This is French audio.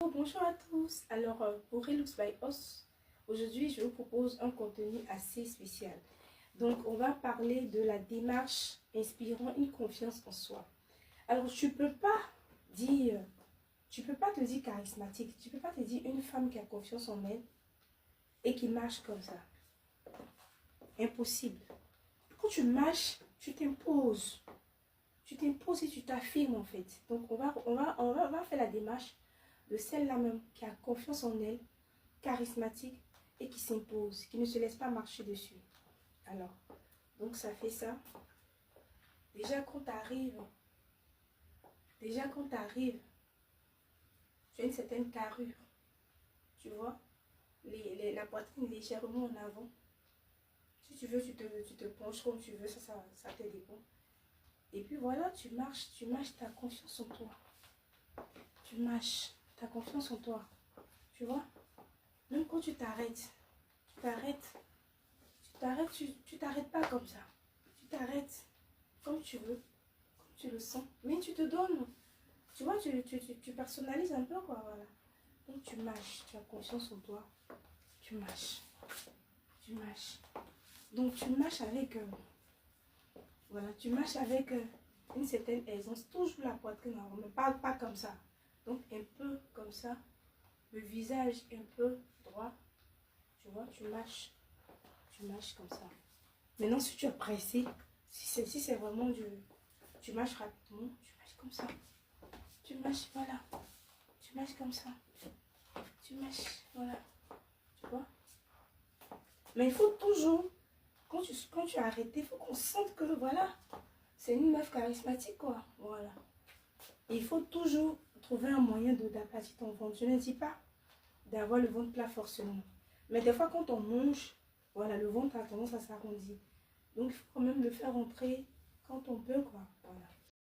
Bonjour à tous, alors pour Relux by Os, aujourd'hui je vous propose un contenu assez spécial. Donc on va parler de la démarche inspirant une confiance en soi. Alors tu peux pas te dire charismatique, tu peux pas te dire une femme qui a confiance en elle et qui marche comme ça. Impossible. Quand tu marches, tu t'imposes. Tu t'imposes et tu t'affirmes en fait. Donc on va faire la démarche de celle-là même qui a confiance en elle, charismatique et qui s'impose, qui ne se laisse pas marcher dessus. Alors, donc ça fait ça. Déjà quand tu arrives, tu as une certaine carrure, tu vois, la poitrine légèrement en avant. Si tu veux, tu te penches comme tu veux, ça te dépend. Et puis voilà, tu marches, tu as confiance en toi. Tu marches, tu as confiance en toi. Tu vois, même quand tu t'arrêtes, tu t'arrêtes pas comme ça. Tu t'arrêtes comme tu veux, comme tu le sens. Mais tu te donnes. Tu vois, tu personnalises un peu quoi, voilà. Donc tu marches, tu as confiance en toi. Tu marches. Tu marches. Donc tu marches avec, voilà, tu marches avec une certaine aisance. Toujours la poitrine avant, mais pas comme ça. Donc un peu comme ça. Le visage un peu droit. Tu vois, tu marches comme ça. Maintenant, si tu es pressé, si c'est vraiment tu marches rapidement, tu marches comme ça. Tu marches, voilà. Tu marches comme ça. Tu marches, voilà. Tu vois? Mais il faut toujours, quand tu as arrêté, il faut qu'on sente que, voilà, c'est une meuf charismatique, quoi. Voilà. Et il faut toujours trouver un moyen d'aplatir ton ventre. Je ne dis pas d'avoir le ventre plat forcément. Mais des fois, quand on mange, voilà, le ventre a tendance à s'arrondir. Donc, il faut quand même le faire rentrer quand on peut, quoi. Voilà.